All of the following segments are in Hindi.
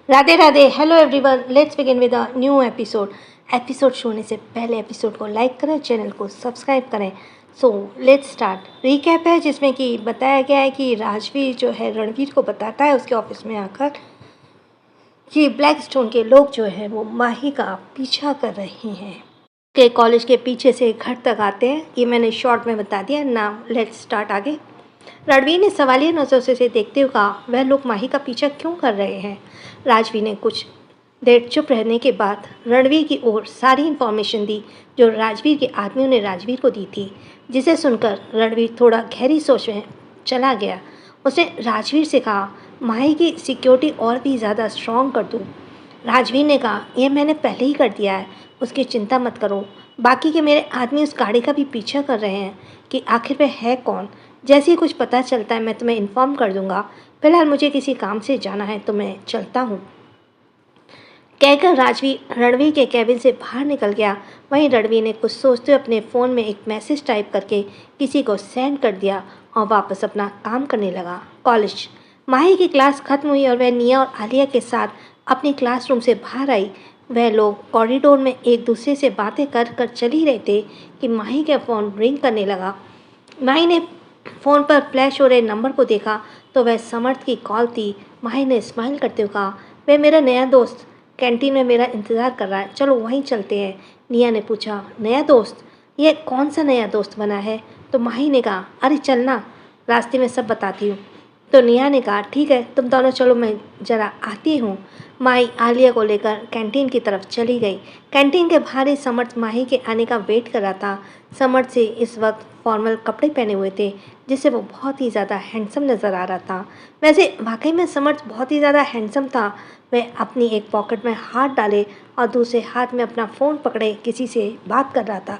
Radhe Radhe. Hello everyone, let's begin with a new episode. Episode छोड़ने से पहले एपिसोड को लाइक करें, चैनल को सब्सक्राइब करें। So let's start. रिकैप है जिसमें कि बताया गया है कि राजवीर जो है रणवीर को बताता है उसके ऑफिस में आकर कि ब्लैक स्टोन के लोग जो है वो माही का पीछा कर रहे हैं। के कॉलेज के पीछे से घर तक आते हैं। ये मैंने शॉर्ट में बता दिया। नाउ लेट्स स्टार्ट आगे। रणवीर ने सवालिया नजरों से देखते हुए कहा, वह लोग माही का पीछा क्यों कर रहे हैं? राजवीर ने कुछ देर चुप रहने के बाद रणवीर की ओर सारी इन्फॉर्मेशन दी जो राजवीर के आदमियों ने राजवीर को दी थी, जिसे सुनकर रणवीर थोड़ा गहरी सोच में चला गया। उसने राजवीर से कहा, माही की सिक्योरिटी और भी ज़्यादा स्ट्रॉन्ग कर दूँ? राजवीर ने कहा, यह मैंने पहले ही कर दिया है, उसकी चिंता मत करो। बाकी के मेरे आदमी उस गाड़ी का भी पीछा कर रहे हैं कि आखिर वह है कौन। जैसे ही कुछ पता चलता है मैं तुम्हें इन्फॉर्म कर दूंगा। फिलहाल मुझे किसी काम से जाना है तो मैं चलता हूँ। कहकर राजवीर रणवीर के कैबिन से बाहर निकल गया। वहीं रणवीर ने कुछ सोचते हुए अपने फ़ोन में एक मैसेज टाइप करके किसी को सेंड कर दिया और वापस अपना काम करने लगा। कॉलेज। माही की क्लास खत्म हुई और वह निया और आलिया के साथ अपने क्लासरूम से बाहर आई। वह लोग कॉरिडोर में एक दूसरे से बातें कर कर चल ही रहे थे कि माही का फ़ोन रिंग करने लगा। माही ने फ़ोन पर फ्लैश हो रहे नंबर को देखा तो वह समर्थ की कॉल थी। माही ने स्माइल करते हुए कहा, वह मेरा नया दोस्त कैंटीन में मेरा इंतज़ार कर रहा है, चलो वहीं चलते हैं। निया ने पूछा, नया दोस्त? यह कौन सा नया दोस्त बना है? तो माही ने कहा, अरे चलना, रास्ते में सब बताती हूँ। तो निया ने कहा, ठीक है तुम दोनों चलो, मैं ज़रा आती हूँ। माही आलिया को लेकर कैंटीन की तरफ चली गई। कैंटीन के बाहर ही समर्थ माही के आने का वेट कर रहा था। समर्थ से इस वक्त फॉर्मल कपड़े पहने हुए थे जिससे वो बहुत ही ज़्यादा हैंडसम नज़र आ रहा था। वैसे वाकई में समर्थ बहुत ही ज़्यादा हैंडसम था। वह अपनी एक पॉकेट में हाथ डाले और दूसरे हाथ में अपना फ़ोन पकड़े किसी से बात कर रहा था।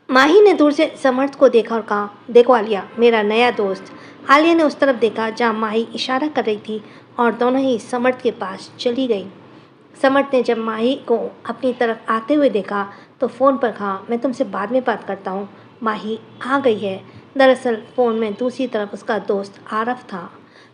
माही ने दूर से समर्थ को देखा और कहा, देखो आलिया, मेरा नया दोस्त। आलिया ने उस तरफ देखा जहाँ माही इशारा कर रही थी और दोनों ही समर्थ के पास चली गई। समर्थ ने जब माही को अपनी तरफ आते हुए देखा तो फ़ोन पर कहा, मैं तुमसे बाद में बात करता हूँ। माही आ गई है। दरअसल फ़ोन में दूसरी तरफ उसका दोस्त आरव था।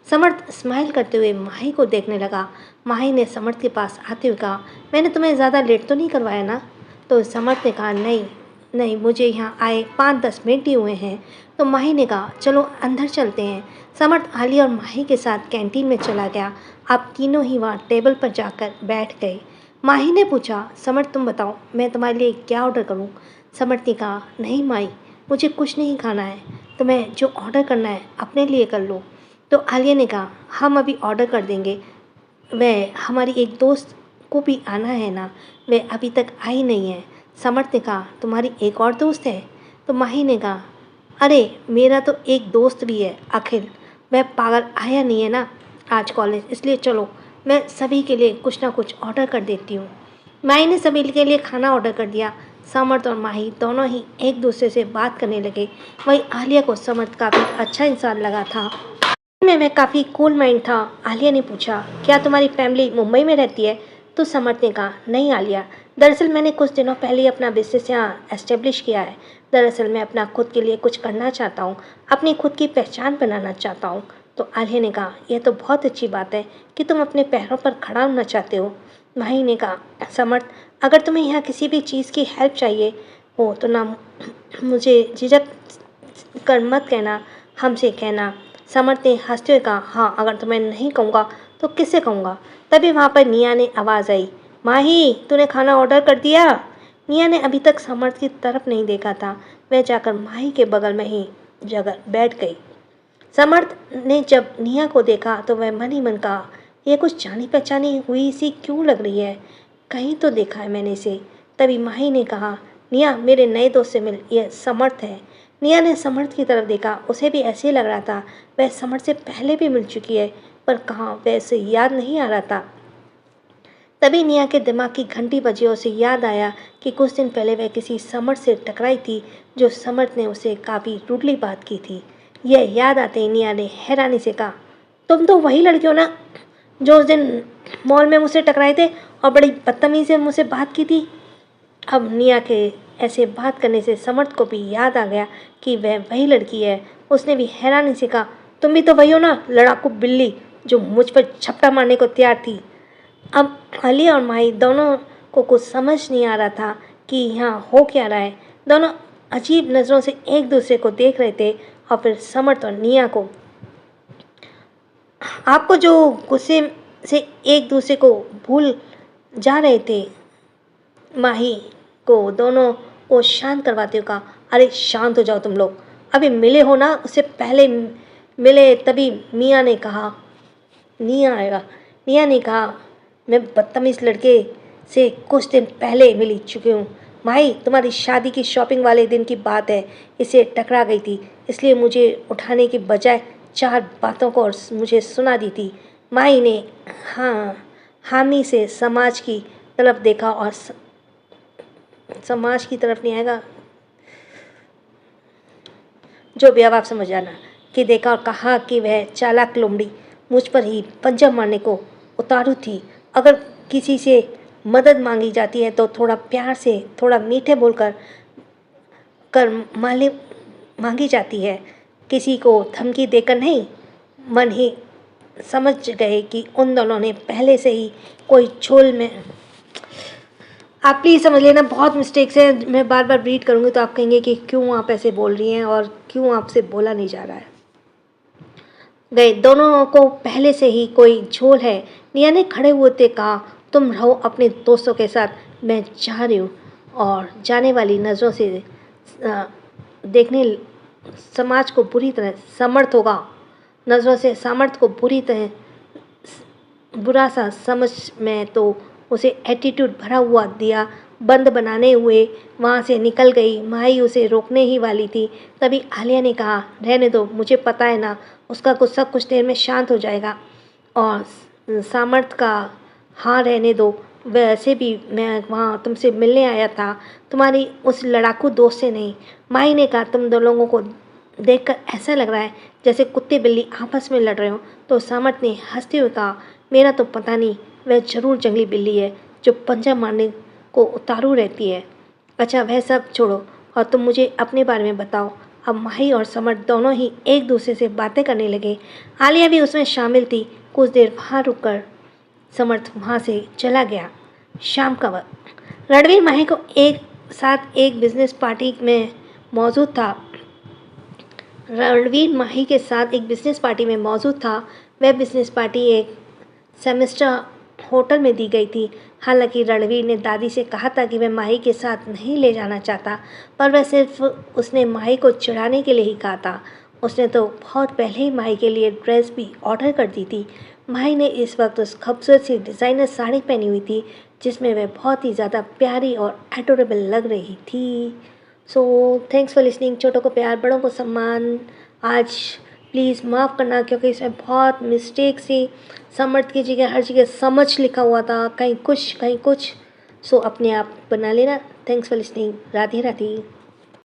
समर्थ स्माइल करते हुए माही को देखने लगा। माही ने समर्थ के पास आते हुए कहा, मैंने तुम्हें ज़्यादा लेट तो नहीं करवाया ना? तो समर्थ ने कहा, नहीं नहीं, मुझे यहाँ आए 5-10 मिनट ही हुए हैं। तो माही ने कहा, चलो अंदर चलते हैं। समर्थ आलिया और माही के साथ कैंटीन में चला गया। अब तीनों ही वहाँ टेबल पर जाकर बैठ गए। माही ने पूछा, समर्थ तुम बताओ, मैं तुम्हारे लिए क्या ऑर्डर करूँ? समर्थ ने कहा, नहीं माही, मुझे कुछ नहीं खाना है, तुम्हें जो ऑर्डर करना है अपने लिए कर लो। तो आलिया ने कहा, हम अभी ऑर्डर कर देंगे, वह हमारी एक दोस्त को भी आना है ना, वह अभी तक आई नहीं है। समर्थ ने कहा, तुम्हारी एक और दोस्त है? तो माही ने कहा, अरे मेरा तो एक दोस्त भी है अखिल, वह पागल आया नहीं है ना आज कॉलेज, इसलिए चलो मैं सभी के लिए कुछ ना कुछ ऑर्डर कर देती हूँ। माही ने सभी के लिए खाना ऑर्डर कर दिया। समर्थ और माही दोनों ही एक दूसरे से बात करने लगे। वहीं आलिया को समर्थ काफ़ी अच्छा इंसान लगा था। में वह काफ़ी कूल माइंड था। आलिया ने पूछा, क्या तुम्हारी फैमिली मुंबई में रहती है? तो समर्थ ने कहा, नहीं आलिया, दरअसल मैंने कुछ दिनों पहले ही अपना बिजनेस यहाँ एस्टेब्लिश किया है। दरअसल मैं अपना खुद के लिए कुछ करना चाहता हूँ, अपनी खुद की पहचान बनाना चाहता हूँ। तो आलिया ने कहा, यह तो बहुत अच्छी बात है कि तुम अपने पैरों पर खड़ा होना चाहते हो। माही ने कहा, समर्थ, अगर तुम्हें यहाँ किसी भी चीज़ की हेल्प चाहिए हो तो ना मुझे झिझक कर मत कहना, हमसे कहना। समर्थ ने हंसते हुए कहा, हाँ अगर तुम्हें नहीं कहूँगा तो किससे कहूँगा? तभी वहाँ पर निया ने आवाज़ आई, माही तूने खाना ऑर्डर कर दिया? निया ने अभी तक समर्थ की तरफ नहीं देखा था। वह जाकर माही के बगल में ही जगह बैठ गई। समर्थ ने जब निया को देखा तो वह मन ही मन कहा, यह कुछ जानी पहचानी हुई सी क्यों लग रही है, कहीं तो देखा है मैंने इसे। तभी माही ने कहा, निया मेरे नए दोस्त से मिल, यह समर्थ है। निया ने समर्थ की तरफ देखा, उसे भी ऐसे ही लग रहा था वह समर्थ से पहले भी मिल चुकी है, पर कहाँ वह उसे याद नहीं आ रहा था। तभी निया के दिमाग की घंटी बजी और उसे याद आया कि कुछ दिन पहले वह किसी समर्थ से टकराई थी जो समर्थ ने उसे काफ़ी रूडली बात की थी। यह याद आते ही निया ने हैरानी से कहा, तुम तो वही लड़की हो ना जो उस दिन मॉल में मुझसे टकराए थे और बड़ी बदतमीजी से मुझसे बात की थी। अब निया के ऐसे बात करने से समर्थ को भी याद आ गया कि वह वही लड़की है। उसने भी हैरानी से कहा, तुम भी तो वही हो ना, लड़ाकू बिल्ली, जो मुझ पर झपटा मारने को तैयार थी। अब आलिया और माही दोनों को कुछ समझ नहीं आ रहा था कि यहाँ हो क्या रहा है। दोनों अजीब नज़रों से एक दूसरे को देख रहे थे और फिर समर्थ और निया को। आपको जो गुस्से से एक दूसरे को भूल जा रहे थे, माही को दोनों को शांत करवाते हुए कहा, अरे शांत हो जाओ तुम लोग, अभी मिले हो ना, उससे पहले मिले तभी निया ने कहा मैं बदतमीज लड़के से कुछ दिन पहले मिल चुकी हूँ। माही तुम्हारी शादी की शॉपिंग वाले दिन की बात है, इसे टकरा गई थी, इसलिए मुझे उठाने की बजाय 4 बातों को और मुझे सुना दी थी। माही ने हामी से समाज की तरफ देखा और समाज की तरफ नहीं आएगा, जो भी अब आप समझ जाना, कि देखा और कहा कि वह चालाक लोमड़ी मुझ पर ही पंजा मारने को उतारू थी। अगर किसी से मदद मांगी जाती है तो थोड़ा प्यार से, थोड़ा मीठे बोलकर मांगी जाती है, किसी को धमकी देकर नहीं। मन ही समझ गए कि उन दोनों ने पहले से ही कोई झोल में। आप प्लीज़ समझ लेना, बहुत मिस्टेक्स है, मैं बार बार रीड करूँगी तो आप कहेंगे कि क्यों आप ऐसे बोल रही हैं और क्यों आपसे बोला नहीं जा रहा है। गए दोनों को पहले से ही कोई झोल है। निया ने खड़े हुए कहा, तुम रहो अपने दोस्तों के साथ, मैं जा रही हूँ। और जाने वाली नज़रों से देखने समाज को बुरी तरह समर्थ होगा, नज़रों से सामर्थ को बुरा सा समझ में तो उसे एटीट्यूड भरा हुआ दिया बंद बनाने हुए वहाँ से निकल गई। माही उसे रोकने ही वाली थी, तभी आलिया ने कहा, रहने दो, मुझे पता है ना, उसका गुस्सा कुछ देर में शांत हो जाएगा। और सामर्थ का हाँ रहने दो, वैसे भी मैं वहाँ तुमसे मिलने आया था, तुम्हारी उस लड़ाकू दोस्त से नहीं। माही ने कहा, तुम दो लोगों को देखकर ऐसा लग रहा है जैसे कुत्ते बिल्ली आपस में लड़ रहे हो। तो सामर्थ ने हंसते हुए कहा, मेरा तो पता नहीं, वह ज़रूर जंगली बिल्ली है जो पंजा मारने को उतारू रहती है। अच्छा वह सब छोड़ो और तुम मुझे अपने बारे में बताओ। अब माही और समर्थ दोनों ही एक दूसरे से बातें करने लगे। आलिया भी उसमें शामिल थी। कुछ देर वहाँ रुककर समर्थ वहाँ से चला गया। शाम का वक्त रणवीर माही को एक साथ एक बिजनेस पार्टी में मौजूद था। रणवीर माही के साथ एक बिजनेस पार्टी में मौजूद था। वह बिजनेस पार्टी एक सेमेस्टर होटल में दी गई थी। हालांकि रणवीर ने दादी से कहा था कि वह माही के साथ नहीं ले जाना चाहता, पर वह सिर्फ उसने माही को चिढ़ाने के लिए ही कहा था। उसने तो बहुत पहले ही माही के लिए ड्रेस भी ऑर्डर कर दी थी। माही ने इस वक्त उस खूबसूरत सी डिज़ाइनर साड़ी पहनी हुई थी जिसमें वह बहुत ही ज़्यादा प्यारी और एडोरेबल लग रही थी। So thanks for listening. छोटों को प्यार, बड़ों को सम्मान। आज प्लीज़ माफ़ करना क्योंकि इसमें बहुत मिस्टेक थी। समर्थ की जगह हर जगह समझ लिखा हुआ था, कहीं कुछ कहीं कुछ। सो अपने आप बना लेना। Thanks for listening. Radhe Radhe.